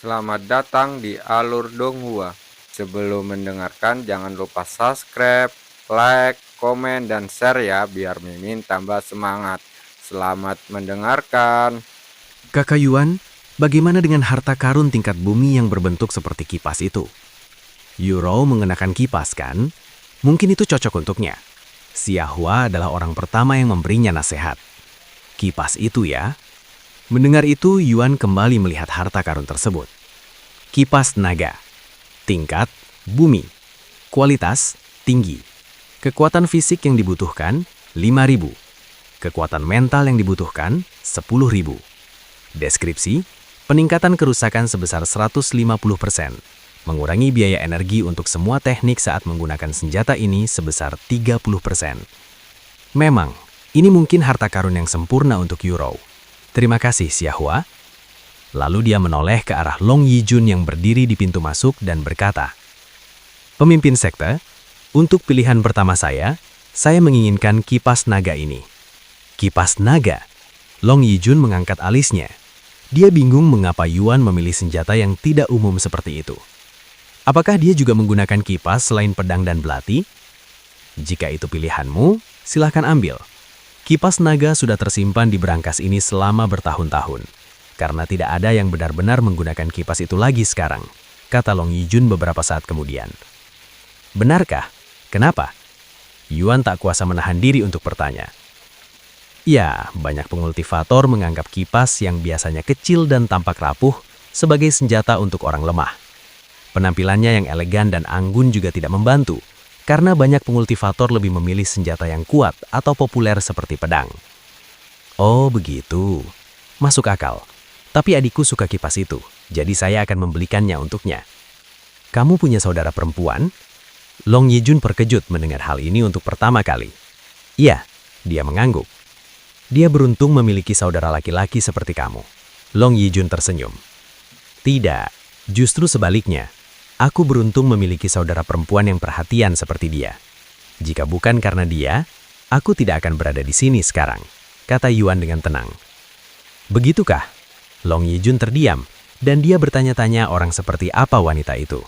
selamat datang di Alur Donghua. Sebelum mendengarkan, jangan lupa subscribe, like, komen, dan share ya, biar Mimin tambah semangat. Selamat mendengarkan. Kakak Yuan, bagaimana dengan harta karun tingkat bumi yang berbentuk seperti kipas itu? Yuro mengenakan kipas kan? Mungkin itu cocok untuknya. Xiahua adalah orang pertama yang memberinya nasihat. Kipas itu ya? Mendengar itu, Yuan kembali melihat harta karun tersebut. Kipas naga. Tingkat bumi. Kualitas tinggi. Kekuatan fisik yang dibutuhkan 5.000. Kekuatan mental yang dibutuhkan 10.000. Deskripsi, peningkatan kerusakan sebesar 150%, mengurangi biaya energi untuk semua teknik saat menggunakan senjata ini sebesar 30%. Memang, ini mungkin harta karun yang sempurna untuk Yuro. Terima kasih, Xiahua. Lalu dia menoleh ke arah Long Yijun yang berdiri di pintu masuk dan berkata, "Pemimpin sekte, untuk pilihan pertama saya menginginkan kipas naga ini." Kipas naga? Long Yijun mengangkat alisnya. Dia bingung mengapa Yuan memilih senjata yang tidak umum seperti itu. Apakah dia juga menggunakan kipas selain pedang dan belati? Jika itu pilihanmu, silahkan ambil. Kipas naga sudah tersimpan di berangkas ini selama bertahun-tahun, karena tidak ada yang benar-benar menggunakan kipas itu lagi sekarang, kata Long Yijun beberapa saat kemudian. Benarkah? Kenapa? Yuan tak kuasa menahan diri untuk bertanya. Ya, banyak pengultivator menganggap kipas yang biasanya kecil dan tampak rapuh sebagai senjata untuk orang lemah. Penampilannya yang elegan dan anggun juga tidak membantu, karena banyak pengultivator lebih memilih senjata yang kuat atau populer seperti pedang. Oh begitu, masuk akal. Tapi adikku suka kipas itu, jadi saya akan membelikannya untuknya. Kamu punya saudara perempuan? Long Yijun terkejut mendengar hal ini untuk pertama kali. Iya, dia mengangguk. Dia beruntung memiliki saudara laki-laki seperti kamu. Long Yijun tersenyum. Tidak, justru sebaliknya. Aku beruntung memiliki saudara perempuan yang perhatian seperti dia. Jika bukan karena dia, aku tidak akan berada di sini sekarang, kata Yuan dengan tenang. Begitukah? Long Yijun terdiam, dan dia bertanya-tanya orang seperti apa wanita itu.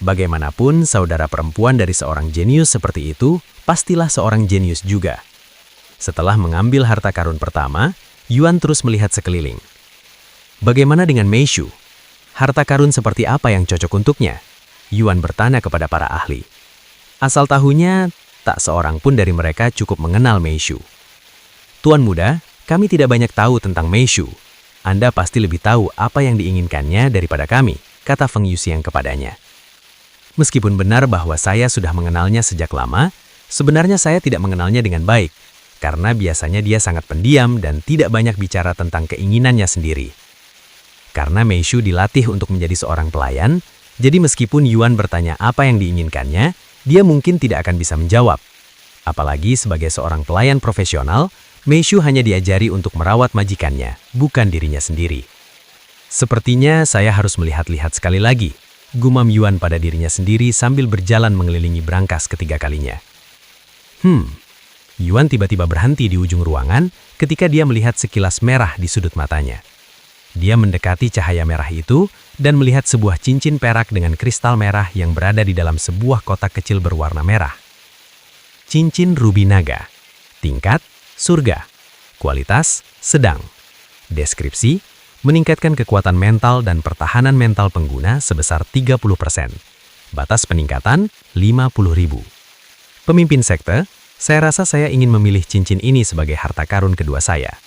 Bagaimanapun, saudara perempuan dari seorang jenius seperti itu, pastilah seorang jenius juga. Setelah mengambil harta karun pertama, Yuan terus melihat sekeliling. Bagaimana dengan Meishu? Harta karun seperti apa yang cocok untuknya? Yuan bertanya kepada para ahli. Asal tahunya, tak seorang pun dari mereka cukup mengenal Meishu. Tuan muda, kami tidak banyak tahu tentang Meishu. Anda pasti lebih tahu apa yang diinginkannya daripada kami, kata Feng Yuxiang kepadanya. Meskipun benar bahwa saya sudah mengenalnya sejak lama, sebenarnya saya tidak mengenalnya dengan baik, karena biasanya dia sangat pendiam dan tidak banyak bicara tentang keinginannya sendiri. Karena Meishu dilatih untuk menjadi seorang pelayan, jadi meskipun Yuan bertanya apa yang diinginkannya, dia mungkin tidak akan bisa menjawab. Apalagi sebagai seorang pelayan profesional, Meishu hanya diajari untuk merawat majikannya, bukan dirinya sendiri. Sepertinya saya harus melihat-lihat sekali lagi, gumam Yuan pada dirinya sendiri sambil berjalan mengelilingi berangkas ketiga kalinya. Yuan tiba-tiba berhenti di ujung ruangan ketika dia melihat sekilas merah di sudut matanya. Dia mendekati cahaya merah itu dan melihat sebuah cincin perak dengan kristal merah yang berada di dalam sebuah kotak kecil berwarna merah. Cincin rubi naga. Tingkat surga. Kualitas sedang. Deskripsi, meningkatkan kekuatan mental dan pertahanan mental pengguna sebesar 30%. Batas peningkatan 50.000. Pemimpin sekte, saya rasa saya ingin memilih cincin ini sebagai harta karun kedua saya.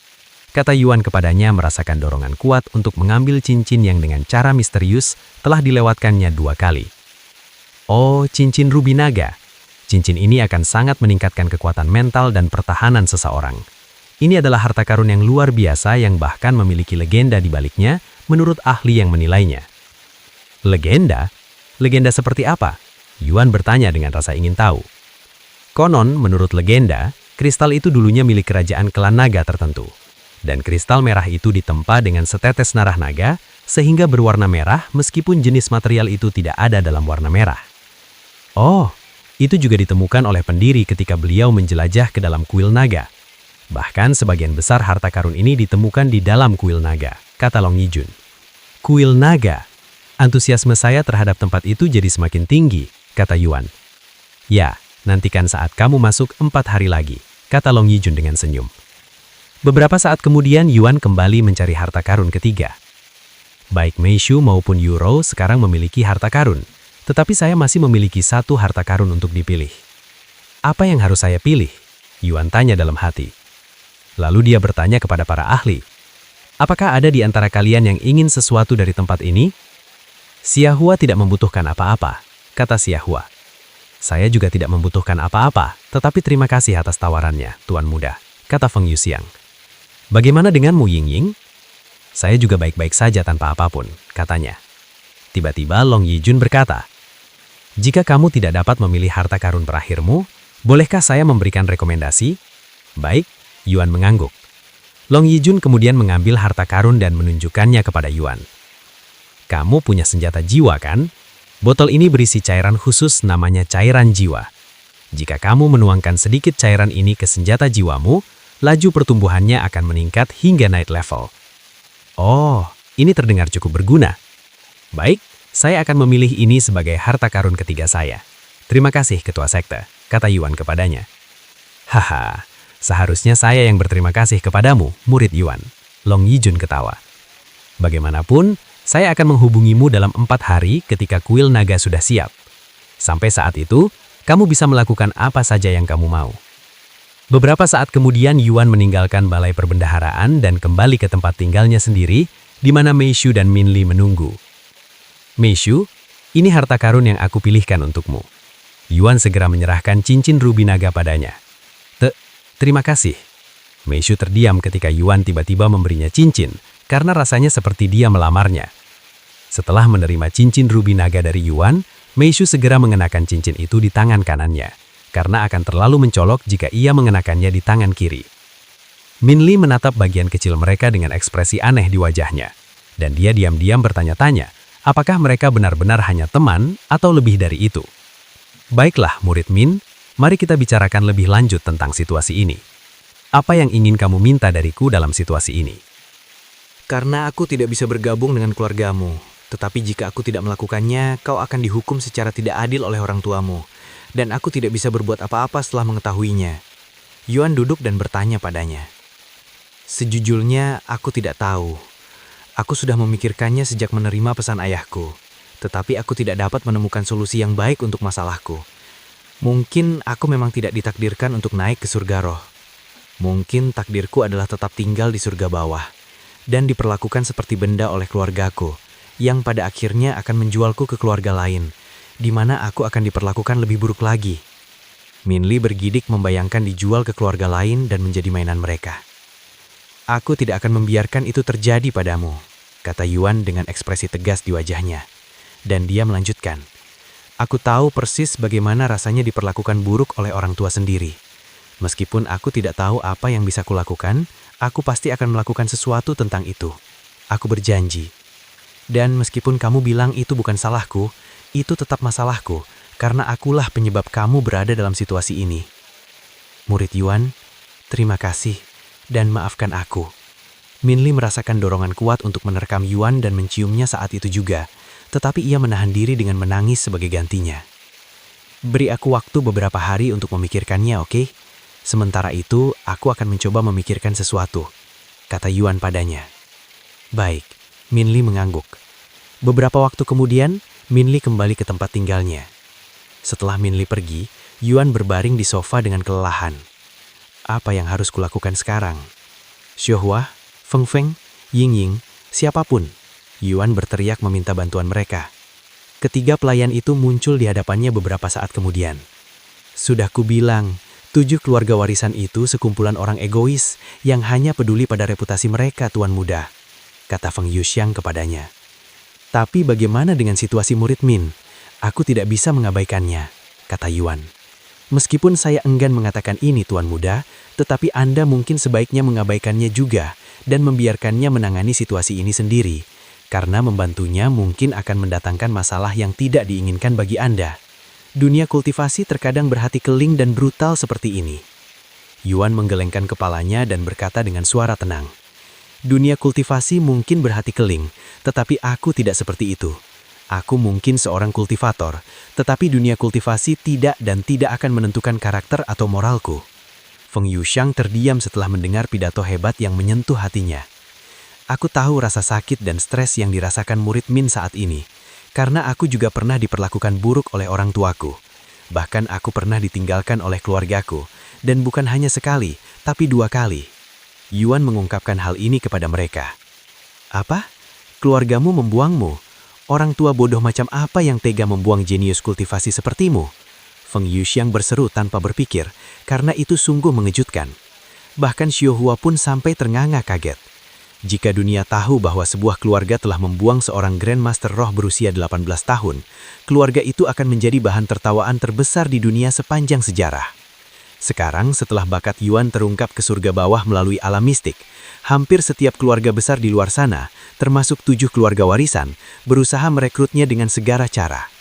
Kata Yuan kepadanya merasakan dorongan kuat untuk mengambil cincin yang dengan cara misterius telah dilewatkannya 2 kali. Oh, cincin rubi naga. Cincin ini akan sangat meningkatkan kekuatan mental dan pertahanan seseorang. Ini adalah harta karun yang luar biasa yang bahkan memiliki legenda di baliknya menurut ahli yang menilainya. Legenda? Legenda seperti apa? Yuan bertanya dengan rasa ingin tahu. Konon, menurut legenda, kristal itu dulunya milik kerajaan klan naga tertentu. Dan kristal merah itu ditempa dengan setetes narah naga, sehingga berwarna merah meskipun jenis material itu tidak ada dalam warna merah. Oh, itu juga ditemukan oleh pendiri ketika beliau menjelajah ke dalam kuil naga. Bahkan sebagian besar harta karun ini ditemukan di dalam kuil naga, kata Long Yijun. Kuil naga. Antusiasme saya terhadap tempat itu jadi semakin tinggi, kata Yuan. Ya, nantikan saat kamu masuk 4 hari lagi, kata Long Yijun dengan senyum. Beberapa saat kemudian Yuan kembali mencari harta karun ketiga. Baik Meishu maupun Yuro sekarang memiliki harta karun, tetapi saya masih memiliki 1 harta karun untuk dipilih. Apa yang harus saya pilih? Yuan tanya dalam hati. Lalu dia bertanya kepada para ahli. Apakah ada di antara kalian yang ingin sesuatu dari tempat ini? Xiahua tidak membutuhkan apa-apa, kata Xiahua. Saya juga tidak membutuhkan apa-apa, tetapi terima kasih atas tawarannya, Tuan Muda, kata Feng Yuxiang. Bagaimana denganmu, Yingying? Saya juga baik-baik saja tanpa apapun, katanya. Tiba-tiba Long Yijun berkata, jika kamu tidak dapat memilih harta karun terakhirmu, bolehkah saya memberikan rekomendasi? Baik, Yuan mengangguk. Long Yijun kemudian mengambil harta karun dan menunjukkannya kepada Yuan. Kamu punya senjata jiwa, kan? Botol ini berisi cairan khusus namanya cairan jiwa. Jika kamu menuangkan sedikit cairan ini ke senjata jiwamu, laju pertumbuhannya akan meningkat hingga naik level. Oh, ini terdengar cukup berguna. Baik, saya akan memilih ini sebagai harta karun ketiga saya. Terima kasih, Ketua Sekte, kata Yuan kepadanya. Haha, seharusnya saya yang berterima kasih kepadamu, murid Yuan. Long Yijun ketawa. Bagaimanapun, saya akan menghubungimu dalam 4 hari ketika kuil naga sudah siap. Sampai saat itu, kamu bisa melakukan apa saja yang kamu mau. Beberapa saat kemudian Yuan meninggalkan balai perbendaharaan dan kembali ke tempat tinggalnya sendiri, di mana Meishu dan Minli menunggu. Meishu, ini harta karun yang aku pilihkan untukmu. Yuan segera menyerahkan cincin rubi naga padanya. Terima kasih. Meishu terdiam ketika Yuan tiba-tiba memberinya cincin, karena rasanya seperti dia melamarnya. Setelah menerima cincin rubi naga dari Yuan, Meishu segera mengenakan cincin itu di tangan kanannya, karena akan terlalu mencolok jika ia mengenakannya di tangan kiri. Minli menatap bagian kecil mereka dengan ekspresi aneh di wajahnya, dan dia diam-diam bertanya-tanya, apakah mereka benar-benar hanya teman atau lebih dari itu. Baiklah, murid Min, mari kita bicarakan lebih lanjut tentang situasi ini. Apa yang ingin kamu minta dariku dalam situasi ini? Karena aku tidak bisa bergabung dengan keluargamu, tetapi jika aku tidak melakukannya, kau akan dihukum secara tidak adil oleh orang tuamu, dan aku tidak bisa berbuat apa-apa setelah mengetahuinya. Yuan duduk dan bertanya padanya. Sejujurnya, aku tidak tahu. Aku sudah memikirkannya sejak menerima pesan ayahku, tetapi aku tidak dapat menemukan solusi yang baik untuk masalahku. Mungkin aku memang tidak ditakdirkan untuk naik ke surga roh. Mungkin takdirku adalah tetap tinggal di surga bawah, dan diperlakukan seperti benda oleh keluargaku, yang pada akhirnya akan menjualku ke keluarga lain, di mana aku akan diperlakukan lebih buruk lagi. Minli bergidik membayangkan dijual ke keluarga lain dan menjadi mainan mereka. Aku tidak akan membiarkan itu terjadi padamu, kata Yuan dengan ekspresi tegas di wajahnya. Dan dia melanjutkan, aku tahu persis bagaimana rasanya diperlakukan buruk oleh orang tua sendiri. Meskipun aku tidak tahu apa yang bisa kulakukan, aku pasti akan melakukan sesuatu tentang itu. Aku berjanji. Dan meskipun kamu bilang itu bukan salahku, itu tetap masalahku, karena akulah penyebab kamu berada dalam situasi ini. Murid Yuan, terima kasih, dan maafkan aku. Minli merasakan dorongan kuat untuk menerkam Yuan dan menciumnya saat itu juga, tetapi ia menahan diri dengan menangis sebagai gantinya. Beri aku waktu beberapa hari untuk memikirkannya, oke? Sementara itu, aku akan mencoba memikirkan sesuatu, kata Yuan padanya. Baik, Minli mengangguk. Beberapa waktu kemudian, Minli kembali ke tempat tinggalnya. Setelah Minli pergi, Yuan berbaring di sofa dengan kelelahan. Apa yang harus kulakukan sekarang? Xiahua, Feng Feng, Yingying, siapapun. Yuan berteriak meminta bantuan mereka. Ketiga pelayan itu muncul di hadapannya beberapa saat kemudian. Sudah kubilang, 7 keluarga warisan itu sekumpulan orang egois yang hanya peduli pada reputasi mereka, Tuan Muda, kata Feng Yuxiang kepadanya. Tapi bagaimana dengan situasi murid Min? Aku tidak bisa mengabaikannya, kata Yuan. Meskipun saya enggan mengatakan ini, Tuan Muda, tetapi Anda mungkin sebaiknya mengabaikannya juga dan membiarkannya menangani situasi ini sendiri, karena membantunya mungkin akan mendatangkan masalah yang tidak diinginkan bagi Anda. Dunia kultivasi terkadang berhati keling dan brutal seperti ini. Yuan menggelengkan kepalanya dan berkata dengan suara tenang. Dunia kultivasi mungkin berhati keling, tetapi aku tidak seperti itu. Aku mungkin seorang kultivator, tetapi dunia kultivasi tidak dan tidak akan menentukan karakter atau moralku. Feng Yuxiang terdiam setelah mendengar pidato hebat yang menyentuh hatinya. Aku tahu rasa sakit dan stres yang dirasakan murid Min saat ini, karena aku juga pernah diperlakukan buruk oleh orang tuaku. Bahkan aku pernah ditinggalkan oleh keluargaku, dan bukan hanya sekali, tapi 2 kali. Yuan mengungkapkan hal ini kepada mereka. Apa? Keluargamu membuangmu? Orang tua bodoh macam apa yang tega membuang jenius kultivasi sepertimu? Feng Yuxiang berseru tanpa berpikir, karena itu sungguh mengejutkan. Bahkan Xiao Hua pun sampai ternganga kaget. Jika dunia tahu bahwa sebuah keluarga telah membuang seorang Grandmaster Roh berusia 18 tahun, keluarga itu akan menjadi bahan tertawaan terbesar di dunia sepanjang sejarah. Sekarang setelah bakat Yuan terungkap ke surga bawah melalui alam mistik, hampir setiap keluarga besar di luar sana, termasuk 7 keluarga warisan, berusaha merekrutnya dengan segala cara.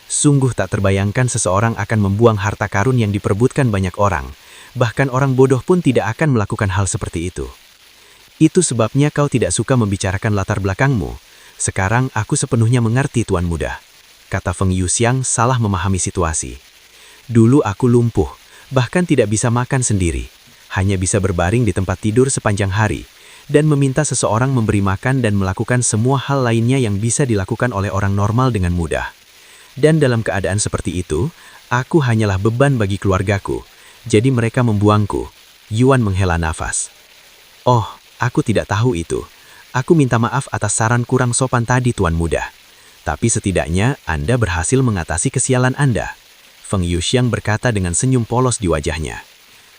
Sungguh tak terbayangkan seseorang akan membuang harta karun yang diperebutkan banyak orang, bahkan orang bodoh pun tidak akan melakukan hal seperti itu. Itu sebabnya kau tidak suka membicarakan latar belakangmu. Sekarang aku sepenuhnya mengerti Tuan Muda, kata Feng Yuxiang salah memahami situasi. Dulu aku lumpuh, bahkan tidak bisa makan sendiri, hanya bisa berbaring di tempat tidur sepanjang hari, dan meminta seseorang memberi makan dan melakukan semua hal lainnya yang bisa dilakukan oleh orang normal dengan mudah. Dan dalam keadaan seperti itu, aku hanyalah beban bagi keluargaku, jadi mereka membuangku. Yuan menghela nafas. Oh, aku tidak tahu itu. Aku minta maaf atas saran kurang sopan tadi Tuan Muda. Tapi setidaknya Anda berhasil mengatasi kesialan Anda. Feng Yuxiang berkata dengan senyum polos di wajahnya.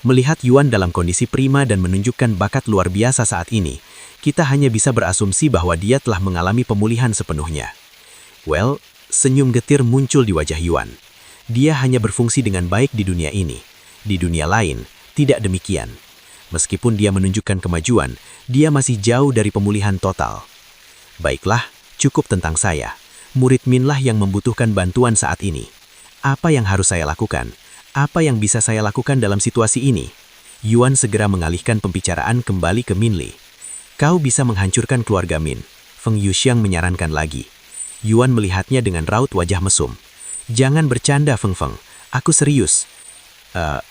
Melihat Yuan dalam kondisi prima dan menunjukkan bakat luar biasa saat ini, kita hanya bisa berasumsi bahwa dia telah mengalami pemulihan sepenuhnya. Well, senyum getir muncul di wajah Yuan. Dia hanya berfungsi dengan baik di dunia ini. Di dunia lain, tidak demikian. Meskipun dia menunjukkan kemajuan, dia masih jauh dari pemulihan total. Baiklah, cukup tentang saya. Murid Minlah yang membutuhkan bantuan saat ini. Apa yang harus saya lakukan? Apa yang bisa saya lakukan dalam situasi ini? Yuan segera mengalihkan pembicaraan kembali ke Min Li. Kau bisa menghancurkan keluarga Min. Feng Yuxiang menyarankan lagi. Yuan melihatnya dengan raut wajah mesum. Jangan bercanda Feng Feng, aku serius.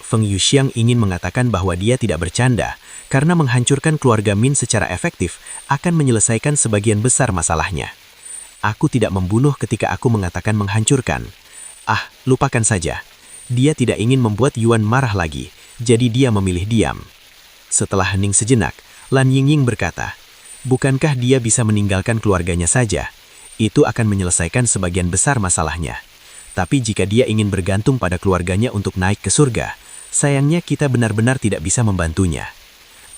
Feng Yuxiang ingin mengatakan bahwa dia tidak bercanda, karena menghancurkan keluarga Min secara efektif akan menyelesaikan sebagian besar masalahnya. Aku tidak membunuh ketika aku mengatakan menghancurkan. Lupakan saja. Dia tidak ingin membuat Yuan marah lagi, jadi dia memilih diam. Setelah hening sejenak, Lan Yingying berkata, bukankah dia bisa meninggalkan keluarganya saja? Itu akan menyelesaikan sebagian besar masalahnya. Tapi jika dia ingin bergantung pada keluarganya untuk naik ke surga, sayangnya kita benar-benar tidak bisa membantunya.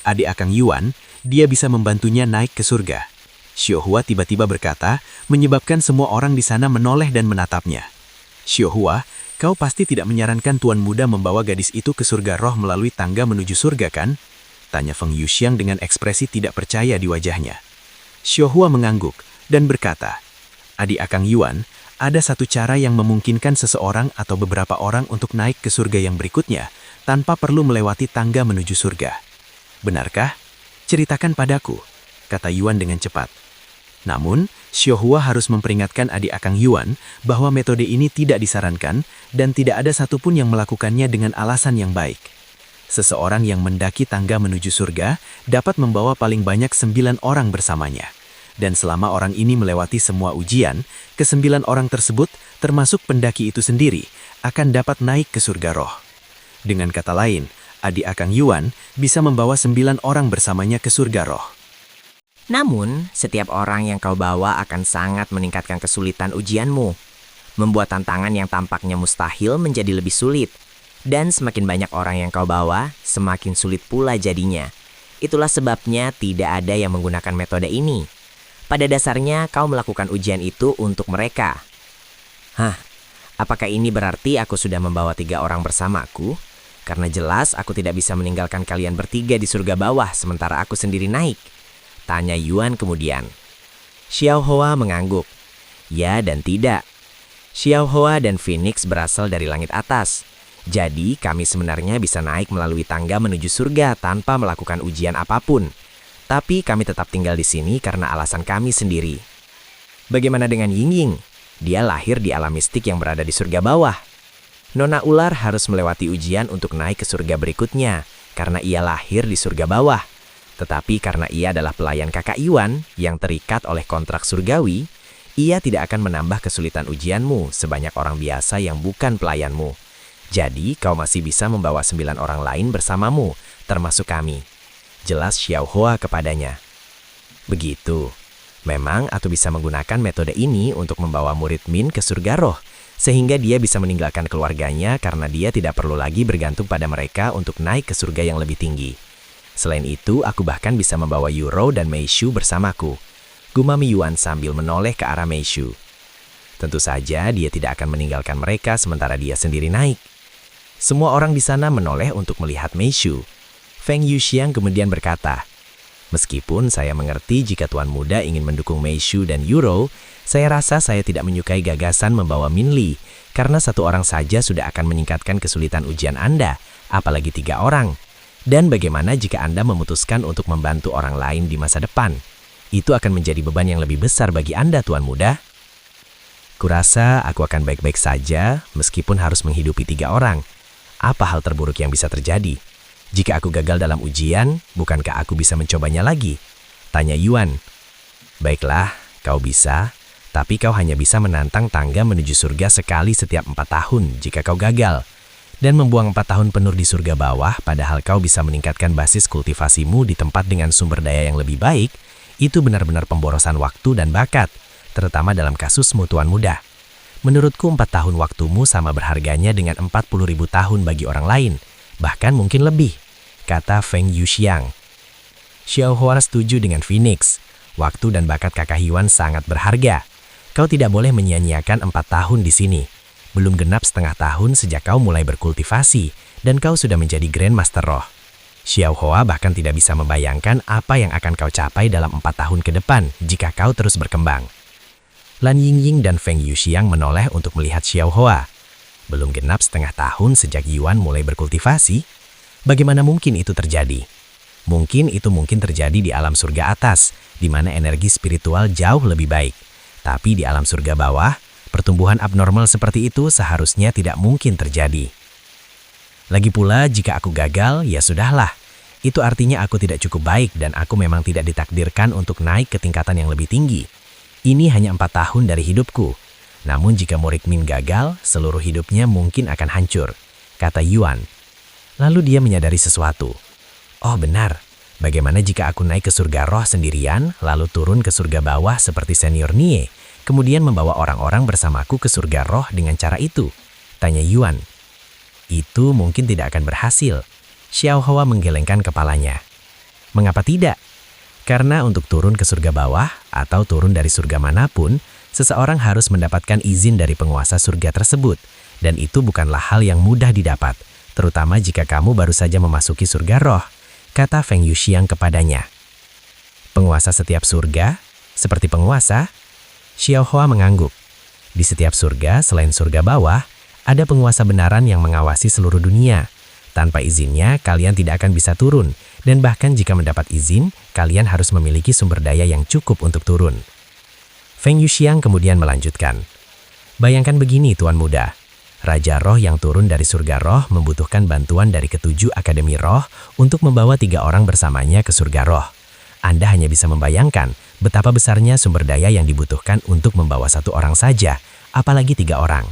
Adik Akang Yuan, dia bisa membantunya naik ke surga. Xiao Hua tiba-tiba berkata, menyebabkan semua orang di sana menoleh dan menatapnya. Xiao Hua, kau pasti tidak menyarankan Tuan Muda membawa gadis itu ke surga roh melalui tangga menuju surga kan? Tanya Feng Yuxiang dengan ekspresi tidak percaya di wajahnya. Xiao Hua mengangguk dan berkata, Adik Akang Yuan, ada satu cara yang memungkinkan seseorang atau beberapa orang untuk naik ke surga yang berikutnya tanpa perlu melewati tangga menuju surga. Benarkah? Ceritakan padaku, kata Yuan dengan cepat. Namun, Xiao Hua harus memperingatkan adik Akang Yuan bahwa metode ini tidak disarankan dan tidak ada satupun yang melakukannya dengan alasan yang baik. Seseorang yang mendaki tangga menuju surga dapat membawa paling banyak 9 orang bersamanya. Dan selama orang ini melewati semua ujian, ke-9 orang tersebut, termasuk pendaki itu sendiri, akan dapat naik ke surga roh. Dengan kata lain, adik Akang Yuan bisa membawa 9 orang bersamanya ke surga roh. Namun, setiap orang yang kau bawa akan sangat meningkatkan kesulitan ujianmu. Membuat tantangan yang tampaknya mustahil menjadi lebih sulit. Dan semakin banyak orang yang kau bawa, semakin sulit pula jadinya. Itulah sebabnya tidak ada yang menggunakan metode ini. Pada dasarnya, kau melakukan ujian itu untuk mereka. Apakah ini berarti aku sudah membawa 3 orang bersamaku? Karena jelas aku tidak bisa meninggalkan kalian bertiga di surga bawah sementara aku sendiri naik. Tanya Yuan kemudian. Xiao Hua mengangguk. Ya dan tidak. Xiao Hua dan Phoenix berasal dari langit atas. Jadi kami sebenarnya bisa naik melalui tangga menuju surga tanpa melakukan ujian apapun. Tapi kami tetap tinggal di sini karena alasan kami sendiri. Bagaimana dengan Ying Ying? Dia lahir di alam mistik yang berada di surga bawah. Nona ular harus melewati ujian untuk naik ke surga berikutnya karena ia lahir di surga bawah. Tetapi karena ia adalah pelayan kakak Yuan yang terikat oleh kontrak surgawi, ia tidak akan menambah kesulitan ujianmu sebanyak orang biasa yang bukan pelayanmu. Jadi, kau masih bisa membawa 9 orang lain bersamamu, termasuk kami. Jelas Xiaohua kepadanya. Begitu. Memang Atu bisa menggunakan metode ini untuk membawa murid Min ke surga roh, sehingga dia bisa meninggalkan keluarganya karena dia tidak perlu lagi bergantung pada mereka untuk naik ke surga yang lebih tinggi. Selain itu, aku bahkan bisa membawa Yuro dan Meishu bersamaku. Gumam Yuan sambil menoleh ke arah Meishu. Tentu saja dia tidak akan meninggalkan mereka sementara dia sendiri naik. Semua orang di sana menoleh untuk melihat Meishu. Feng Yuxiang kemudian berkata, "Meskipun saya mengerti jika Tuan Muda ingin mendukung Meishu dan Yuro, saya rasa saya tidak menyukai gagasan membawa Minli, karena 1 orang saja sudah akan meningkatkan kesulitan ujian Anda, apalagi 3 orang. Dan bagaimana jika Anda memutuskan untuk membantu orang lain di masa depan? Itu akan menjadi beban yang lebih besar bagi Anda, Tuan Muda." Kurasa aku akan baik-baik saja meskipun harus menghidupi 3 orang. Apa hal terburuk yang bisa terjadi? Jika aku gagal dalam ujian, bukankah aku bisa mencobanya lagi? Tanya Yuan. Baiklah, kau bisa, tapi kau hanya bisa menantang tangga menuju surga sekali setiap 4 tahun jika kau gagal. Dan membuang 4 tahun penuh di surga bawah, padahal kau bisa meningkatkan basis kultivasimu di tempat dengan sumber daya yang lebih baik, itu benar-benar pemborosan waktu dan bakat, terutama dalam kasusmu, Tuan Muda. Menurutku 4 tahun waktumu sama berharganya dengan 40.000 tahun bagi orang lain, bahkan mungkin lebih, kata Feng Yuxiang. Xiaohua setuju dengan Phoenix. Waktu dan bakat kakak Yuan sangat berharga. Kau tidak boleh menyia-nyiakan 4 tahun di sini. Belum genap setengah tahun sejak kau mulai berkultivasi, dan kau sudah menjadi Grandmaster Roh. Xiaohua bahkan tidak bisa membayangkan apa yang akan kau capai dalam 4 tahun ke depan jika kau terus berkembang. Lan Yingying dan Feng Yuxiang menoleh untuk melihat Xiaohua. Belum genap setengah tahun sejak Yuan mulai berkultivasi? Bagaimana mungkin itu terjadi? Mungkin itu terjadi di alam surga atas, di mana energi spiritual jauh lebih baik. Tapi di alam surga bawah, pertumbuhan abnormal seperti itu seharusnya tidak mungkin terjadi. Lagi pula, jika aku gagal, ya sudahlah. Itu artinya aku tidak cukup baik dan aku memang tidak ditakdirkan untuk naik ke tingkatan yang lebih tinggi. Ini hanya 4 tahun dari hidupku. Namun jika murid Min gagal, seluruh hidupnya mungkin akan hancur, kata Yuan. Lalu dia menyadari sesuatu. Oh benar, bagaimana jika aku naik ke surga roh sendirian, lalu turun ke surga bawah seperti senior Nie, kemudian membawa orang-orang bersamaku ke surga roh dengan cara itu? Tanya Yuan. Itu mungkin tidak akan berhasil. Xiaohua menggelengkan kepalanya. Mengapa tidak? Karena untuk turun ke surga bawah atau turun dari surga manapun, seseorang harus mendapatkan izin dari penguasa surga tersebut. Dan itu bukanlah hal yang mudah didapat, terutama jika kamu baru saja memasuki surga roh, kata Feng Yuxiang kepadanya. Penguasa setiap surga? Seperti penguasa? Xiaohua mengangguk. Di setiap surga, selain surga bawah, ada penguasa benaran yang mengawasi seluruh dunia. Tanpa izinnya, kalian tidak akan bisa turun, dan bahkan jika mendapat izin, kalian harus memiliki sumber daya yang cukup untuk turun. Feng Yuxiang kemudian melanjutkan. Bayangkan begini, Tuan Muda. Raja Roh yang turun dari surga roh membutuhkan bantuan dari ke-7 Akademi Roh untuk membawa 3 orang bersamanya ke surga roh. Anda hanya bisa membayangkan betapa besarnya sumber daya yang dibutuhkan untuk membawa 1 orang saja, apalagi 3 orang.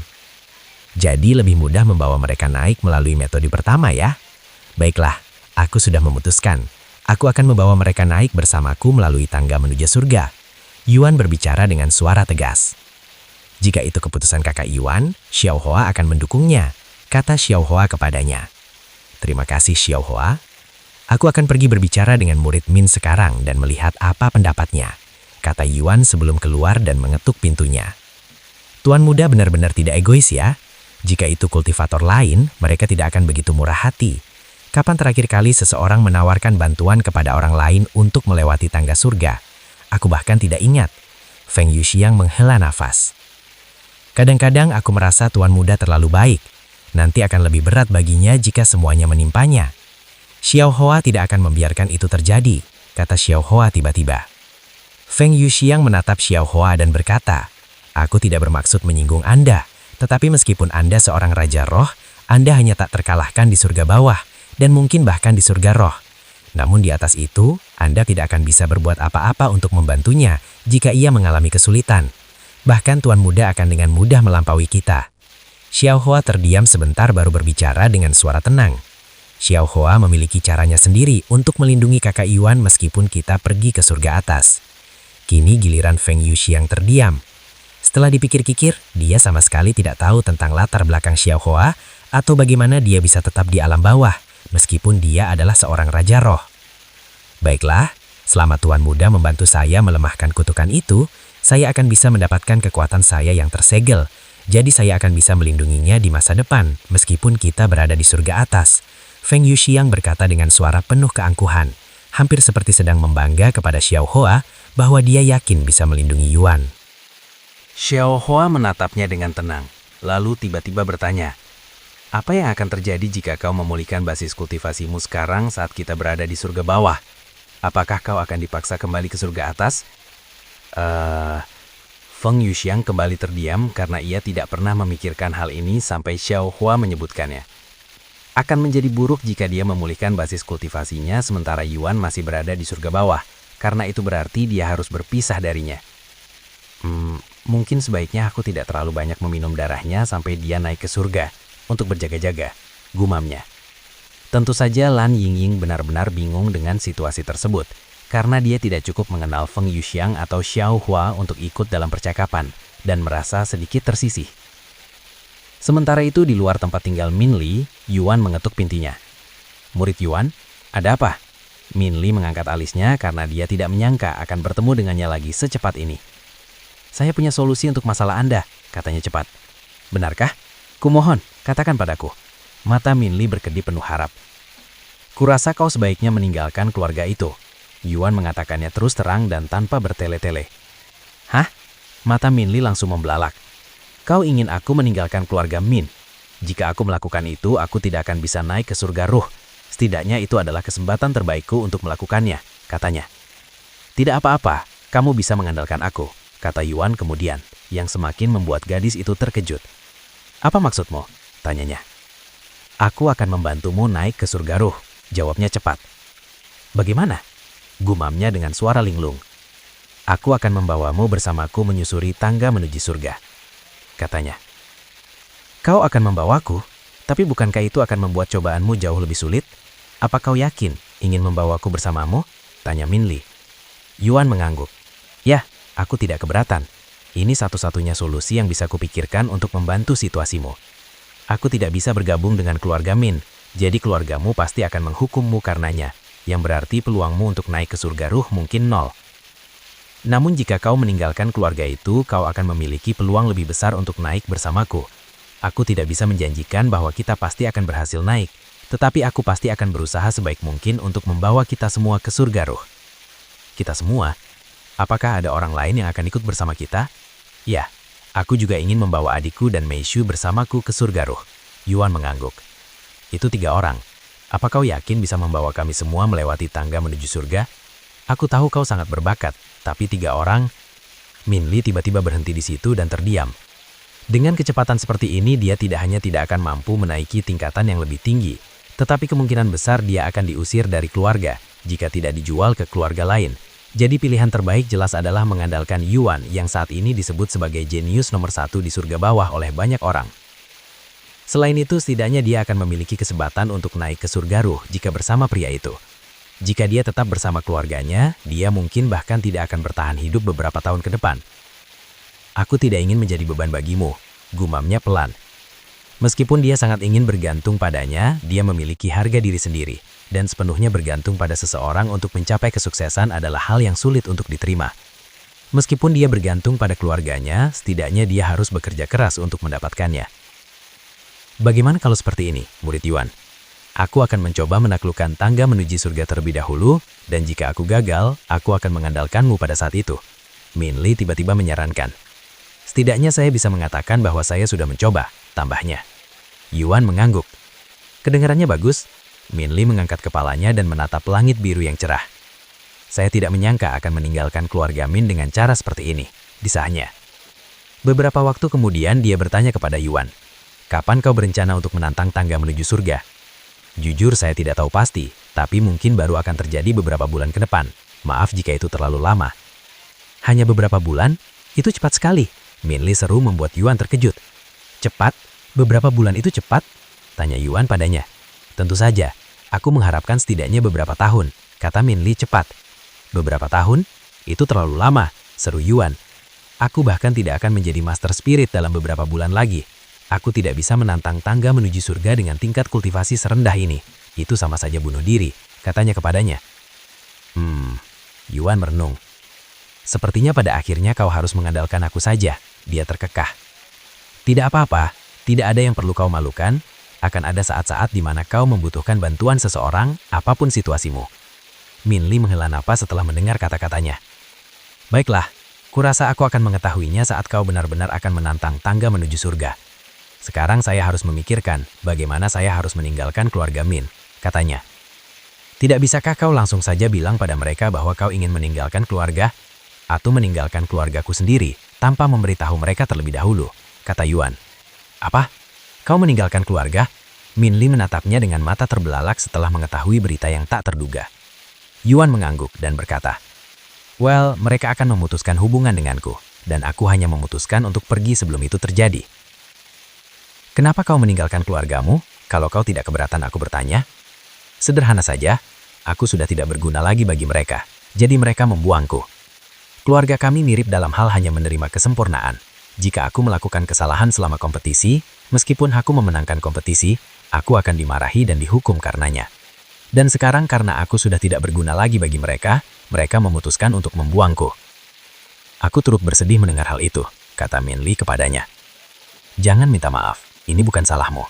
Jadi lebih mudah membawa mereka naik melalui metode pertama ya. Baiklah, aku sudah memutuskan. Aku akan membawa mereka naik bersamaku melalui tangga menuju surga. Yuan berbicara dengan suara tegas. Jika itu keputusan kakak Yuan, Xiaohua akan mendukungnya, kata Xiaohua kepadanya. Terima kasih Xiaohua. Aku akan pergi berbicara dengan murid Min sekarang dan melihat apa pendapatnya, kata Yuan sebelum keluar dan mengetuk pintunya. Tuan Muda benar-benar tidak egois ya. Jika itu kultivator lain, mereka tidak akan begitu murah hati. Kapan terakhir kali seseorang menawarkan bantuan kepada orang lain untuk melewati tangga surga? Aku bahkan tidak ingat. Feng Yuxiang menghela nafas. Kadang-kadang aku merasa Tuan Muda terlalu baik. Nanti akan lebih berat baginya jika semuanya menimpanya. Xiaohua tidak akan membiarkan itu terjadi. kata Xiao Hua tiba-tiba. Feng Yuxiang menatap Xiao Hua dan berkata, "Aku tidak bermaksud menyinggung Anda, tetapi meskipun Anda seorang Raja Roh, Anda hanya tak terkalahkan di surga bawah, dan mungkin bahkan di surga roh. Namun di atas itu, Anda tidak akan bisa berbuat apa-apa untuk membantunya jika ia mengalami kesulitan. Bahkan Tuan Muda akan dengan mudah melampaui kita." Xiao Hua terdiam sebentar baru berbicara dengan suara tenang. Xiao Hua memiliki caranya sendiri untuk melindungi kakak Yuan meskipun kita pergi ke surga atas. Kini giliran Feng Yuxiang terdiam. Setelah dipikir-pikir, dia sama sekali tidak tahu tentang latar belakang Xiao Hua atau bagaimana dia bisa tetap di alam bawah, meskipun dia adalah seorang Raja Roh. Baiklah, selama Tuan Muda membantu saya melemahkan kutukan itu, saya akan bisa mendapatkan kekuatan saya yang tersegel. Jadi saya akan bisa melindunginya di masa depan, meskipun kita berada di surga atas. Feng Yuxiang berkata dengan suara penuh keangkuhan, hampir seperti sedang membangga kepada Xiao Hua bahwa dia yakin bisa melindungi Yuan. Xiao Hua menatapnya dengan tenang, lalu tiba-tiba bertanya, "Apa yang akan terjadi jika kau memulihkan basis kultivasimu sekarang saat kita berada di surga bawah? Apakah kau akan dipaksa kembali ke surga atas?" Feng Yuxiang kembali terdiam karena ia tidak pernah memikirkan hal ini sampai Xiao Hua menyebutkannya. Akan menjadi buruk jika dia memulihkan basis kultivasinya sementara Yuan masih berada di surga bawah, karena itu berarti dia harus berpisah darinya. Mungkin sebaiknya aku tidak terlalu banyak meminum darahnya sampai dia naik ke surga untuk berjaga-jaga, gumamnya. Tentu saja Lan Yingying benar-benar bingung dengan situasi tersebut, karena dia tidak cukup mengenal Feng Yuxiang atau Xiao Hua untuk ikut dalam percakapan, dan merasa sedikit tersisih. Sementara itu di luar tempat tinggal Min Li, Yuan mengetuk pintinya. "Murid Yuan, ada apa?" Min Li mengangkat alisnya karena dia tidak menyangka akan bertemu dengannya lagi secepat ini. "Saya punya solusi untuk masalah Anda," katanya cepat. "Benarkah? Kumohon, katakan padaku." Mata Min Li berkedip penuh harap. "Kurasa kau sebaiknya meninggalkan keluarga itu." Yuan mengatakannya terus terang dan tanpa bertele-tele. "Hah?" Mata Min Li langsung membelalak. "Kau ingin aku meninggalkan keluarga Min? Jika aku melakukan itu, aku tidak akan bisa naik ke surga ruh. Setidaknya itu adalah kesempatan terbaikku untuk melakukannya," katanya. "Tidak apa-apa, kamu bisa mengandalkan aku," kata Yuan kemudian, yang semakin membuat gadis itu terkejut. "Apa maksudmu?" tanyanya. "Aku akan membantumu naik ke surga ruh," jawabnya cepat. "Bagaimana?" gumamnya dengan suara linglung. "Aku akan membawamu bersamaku menyusuri tangga menuju surga," katanya. "Kau akan membawaku? Tapi bukankah itu akan membuat cobaanmu jauh lebih sulit? Apa kau yakin ingin membawaku bersamamu?" tanya Min Li. Yuan mengangguk. "Ya, aku tidak keberatan. Ini satu-satunya solusi yang bisa kupikirkan untuk membantu situasimu. Aku tidak bisa bergabung dengan keluarga Min, jadi keluargamu pasti akan menghukummu karenanya, yang berarti peluangmu untuk naik ke surga ruh mungkin 0. Namun jika kau meninggalkan keluarga itu, kau akan memiliki peluang lebih besar untuk naik bersamaku. Aku tidak bisa menjanjikan bahwa kita pasti akan berhasil naik, tetapi aku pasti akan berusaha sebaik mungkin untuk membawa kita semua ke surga ruh." "Kita semua? Apakah ada orang lain yang akan ikut bersama kita?" "Ya, aku juga ingin membawa adikku dan Meishu bersamaku ke surga ruh." Yuan mengangguk. "Itu 3 orang. Apa kau yakin bisa membawa kami semua melewati tangga menuju surga? Aku tahu kau sangat berbakat, tapi 3 orang..." Min Li tiba-tiba berhenti di situ dan terdiam. Dengan kecepatan seperti ini, dia tidak hanya tidak akan mampu menaiki tingkatan yang lebih tinggi, tetapi kemungkinan besar dia akan diusir dari keluarga jika tidak dijual ke keluarga lain. Jadi pilihan terbaik jelas adalah mengandalkan Yuan yang saat ini disebut sebagai jenius nomor 1 di surga bawah oleh banyak orang. Selain itu, setidaknya dia akan memiliki kesempatan untuk naik ke surga ruh jika bersama pria itu. Jika dia tetap bersama keluarganya, dia mungkin bahkan tidak akan bertahan hidup beberapa tahun ke depan. "Aku tidak ingin menjadi beban bagimu," gumamnya pelan. Meskipun dia sangat ingin bergantung padanya, dia memiliki harga diri sendiri, dan sepenuhnya bergantung pada seseorang untuk mencapai kesuksesan adalah hal yang sulit untuk diterima. Meskipun dia bergantung pada keluarganya, setidaknya dia harus bekerja keras untuk mendapatkannya. "Bagaimana kalau seperti ini, murid Yuan? Aku akan mencoba menaklukkan tangga menuju surga terlebih dahulu, dan jika aku gagal, aku akan mengandalkanmu pada saat itu." Min Li tiba-tiba menyarankan. "Setidaknya saya bisa mengatakan bahwa saya sudah mencoba," tambahnya. Yuan mengangguk. "Kedengarannya bagus." Min Li mengangkat kepalanya dan menatap langit biru yang cerah. Saya tidak menyangka akan meninggalkan keluarga Min dengan cara seperti ini, disahnya. Beberapa waktu kemudian dia bertanya kepada Yuan, "Kapan kau berencana untuk menantang tangga menuju surga?" Jujur saya tidak tahu pasti, tapi mungkin baru akan terjadi beberapa bulan ke depan. Maaf jika itu terlalu lama. Hanya beberapa bulan? Itu cepat sekali. Min Li seru membuat Yuan terkejut. Cepat? Beberapa bulan itu cepat? Tanya Yuan padanya. Tentu saja, aku mengharapkan setidaknya beberapa tahun, kata Min Li cepat. Beberapa tahun? Itu terlalu lama, seru Yuan. Aku bahkan tidak akan menjadi Master Spirit dalam beberapa bulan lagi. Aku tidak bisa menantang tangga menuju surga dengan tingkat kultivasi serendah ini. Itu sama saja bunuh diri, katanya kepadanya. Yuan merenung. Sepertinya pada akhirnya kau harus mengandalkan aku saja, dia terkekah. Tidak apa-apa, tidak ada yang perlu kau malukan, akan ada saat-saat di mana kau membutuhkan bantuan seseorang, apapun situasimu. Min Li menghela napas setelah mendengar kata-katanya. Baiklah, kurasa aku akan mengetahuinya saat kau benar-benar akan menantang tangga menuju surga. Sekarang saya harus memikirkan bagaimana saya harus meninggalkan keluarga Min, katanya. Tidak bisakah kau langsung saja bilang pada mereka bahwa kau ingin meninggalkan keluarga? Atau meninggalkan keluargaku sendiri tanpa memberitahu mereka terlebih dahulu, kata Yuan. Apa? Kau meninggalkan keluarga? Min Li menatapnya dengan mata terbelalak setelah mengetahui berita yang tak terduga. Yuan mengangguk dan berkata, "Well, mereka akan memutuskan hubungan denganku, dan aku hanya memutuskan untuk pergi sebelum itu terjadi." Kenapa kau meninggalkan keluargamu, kalau kau tidak keberatan aku bertanya? Sederhana saja, aku sudah tidak berguna lagi bagi mereka, jadi mereka membuangku. Keluarga kami mirip dalam hal hanya menerima kesempurnaan. Jika aku melakukan kesalahan selama kompetisi, meskipun aku memenangkan kompetisi, aku akan dimarahi dan dihukum karenanya. Dan sekarang karena aku sudah tidak berguna lagi bagi mereka, mereka memutuskan untuk membuangku. Aku turut bersedih mendengar hal itu, kata Min Li kepadanya. Jangan minta maaf, ini bukan salahmu.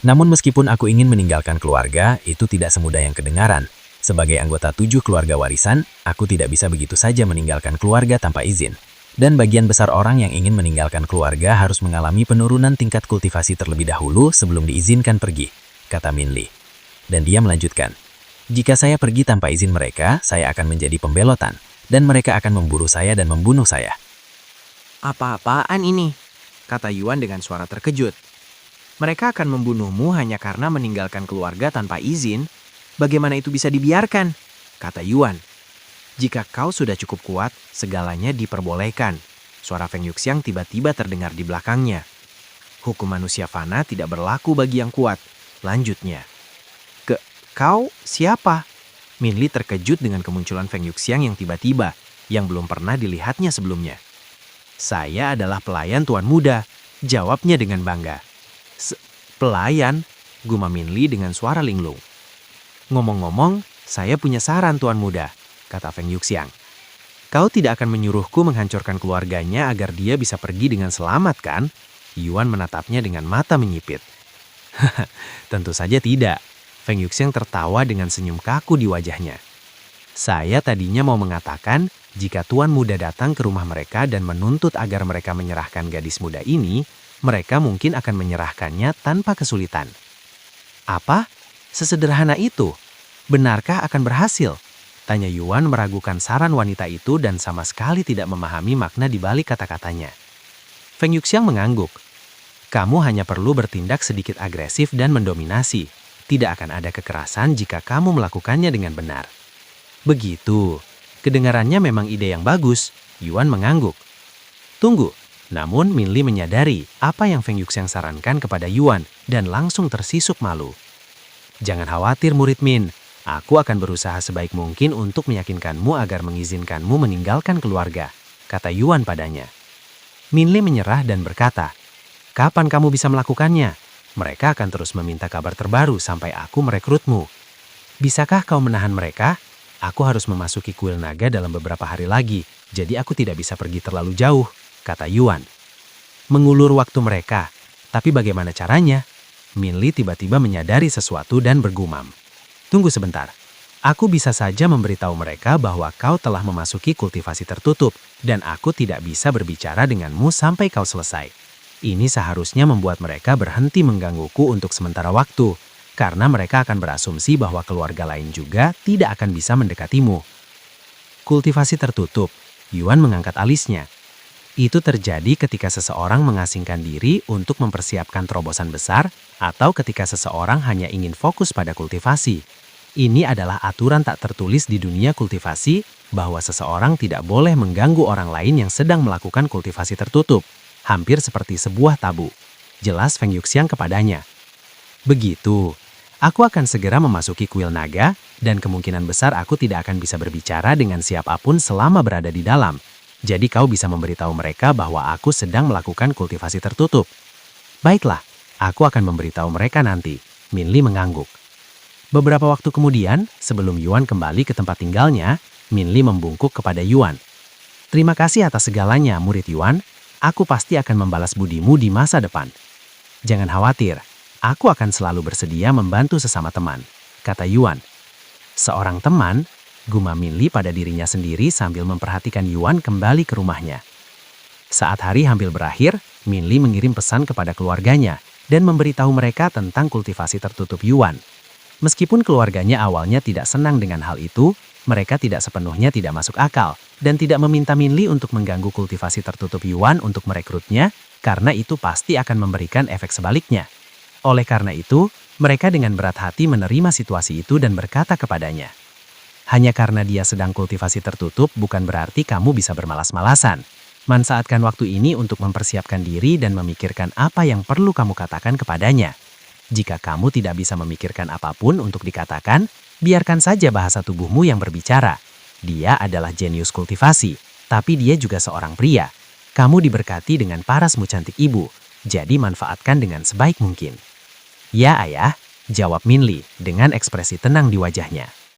Namun meskipun aku ingin meninggalkan keluarga, itu tidak semudah yang kedengaran. Sebagai anggota 7 keluarga warisan, aku tidak bisa begitu saja meninggalkan keluarga tanpa izin. Dan bagian besar orang yang ingin meninggalkan keluarga harus mengalami penurunan tingkat kultivasi terlebih dahulu sebelum diizinkan pergi, kata Min Li. Dan dia melanjutkan, jika saya pergi tanpa izin mereka, saya akan menjadi pembelotan, dan mereka akan memburu saya dan membunuh saya. Apa-apaan ini? Kata Yuan dengan suara terkejut. Mereka akan membunuhmu hanya karena meninggalkan keluarga tanpa izin. Bagaimana itu bisa dibiarkan? Kata Yuan. Jika kau sudah cukup kuat, segalanya diperbolehkan. Suara Feng Yuxiang tiba-tiba terdengar di belakangnya. Hukum manusia fana tidak berlaku bagi yang kuat. Lanjutnya. Kau siapa? Min Li terkejut dengan kemunculan Feng Yuxiang yang tiba-tiba, yang belum pernah dilihatnya sebelumnya. Saya adalah pelayan Tuan Muda, jawabnya dengan bangga. Pelayan? Gumam Min Li dengan suara linglung. Ngomong-ngomong, saya punya saran Tuan Muda, kata Feng Yuxiang. Kau tidak akan menyuruhku menghancurkan keluarganya agar dia bisa pergi dengan selamat, kan? Yuan menatapnya dengan mata menyipit. Tentu saja tidak. Feng Yuxiang tertawa dengan senyum kaku di wajahnya. Saya tadinya mau mengatakan, jika Tuan Muda datang ke rumah mereka dan menuntut agar mereka menyerahkan gadis muda ini, mereka mungkin akan menyerahkannya tanpa kesulitan. Apa? Sesederhana itu? Benarkah akan berhasil? Tanya Yuan meragukan saran wanita itu dan sama sekali tidak memahami makna di balik kata-katanya. Feng Yuxiang mengangguk. Kamu hanya perlu bertindak sedikit agresif dan mendominasi. Tidak akan ada kekerasan jika kamu melakukannya dengan benar. Begitu. Kedengarannya memang ide yang bagus. Yuan mengangguk. Tunggu. Namun Min Li menyadari apa yang Feng Yuxiang sarankan kepada Yuan dan langsung tersisuk malu. Jangan khawatir murid Min. Aku akan berusaha sebaik mungkin untuk meyakinkanmu agar mengizinkanmu meninggalkan keluarga, kata Yuan padanya. Min Li menyerah dan berkata, kapan kamu bisa melakukannya? Mereka akan terus meminta kabar terbaru sampai aku merekrutmu. Bisakah kau menahan mereka? Aku harus memasuki kuil naga dalam beberapa hari lagi, jadi aku tidak bisa pergi terlalu jauh, kata Yuan. Mengulur waktu mereka, tapi bagaimana caranya? Min Li tiba-tiba menyadari sesuatu dan bergumam. Tunggu sebentar, aku bisa saja memberitahu mereka bahwa kau telah memasuki kultivasi tertutup dan aku tidak bisa berbicara denganmu sampai kau selesai. Ini seharusnya membuat mereka berhenti menggangguku untuk sementara waktu, karena mereka akan berasumsi bahwa keluarga lain juga tidak akan bisa mendekatimu. Kultivasi tertutup. Yuan mengangkat alisnya. Itu terjadi ketika seseorang mengasingkan diri untuk mempersiapkan terobosan besar atau ketika seseorang hanya ingin fokus pada kultivasi. Ini adalah aturan tak tertulis di dunia kultivasi bahwa seseorang tidak boleh mengganggu orang lain yang sedang melakukan kultivasi tertutup, hampir seperti sebuah tabu. Jelas Feng Yuxiang kepadanya. Begitu, aku akan segera memasuki kuil naga dan kemungkinan besar aku tidak akan bisa berbicara dengan siapapun selama berada di dalam. Jadi kau bisa memberitahu mereka bahwa aku sedang melakukan kultivasi tertutup. Baiklah, aku akan memberitahu mereka nanti. Min Li mengangguk. Beberapa waktu kemudian, sebelum Yuan kembali ke tempat tinggalnya, Min Li membungkuk kepada Yuan. Terima kasih atas segalanya, murid Yuan. Aku pasti akan membalas budimu di masa depan. Jangan khawatir, aku akan selalu bersedia membantu sesama teman, kata Yuan. Seorang teman, gumam Min Li pada dirinya sendiri sambil memperhatikan Yuan kembali ke rumahnya. Saat hari hampir berakhir, Min Li mengirim pesan kepada keluarganya dan memberitahu mereka tentang kultivasi tertutup Yuan. Meskipun keluarganya awalnya tidak senang dengan hal itu, mereka tidak sepenuhnya tidak masuk akal dan tidak meminta Min Li untuk mengganggu kultivasi tertutup Yuan untuk merekrutnya, karena itu pasti akan memberikan efek sebaliknya. Oleh karena itu, mereka dengan berat hati menerima situasi itu dan berkata kepadanya, hanya karena dia sedang kultivasi tertutup bukan berarti kamu bisa bermalas-malasan. Manfaatkan waktu ini untuk mempersiapkan diri dan memikirkan apa yang perlu kamu katakan kepadanya. Jika kamu tidak bisa memikirkan apapun untuk dikatakan, biarkan saja bahasa tubuhmu yang berbicara. Dia adalah jenius kultivasi, tapi dia juga seorang pria. Kamu diberkati dengan parasmu cantik ibu, jadi manfaatkan dengan sebaik mungkin. Ya ayah, jawab Min Li dengan ekspresi tenang di wajahnya.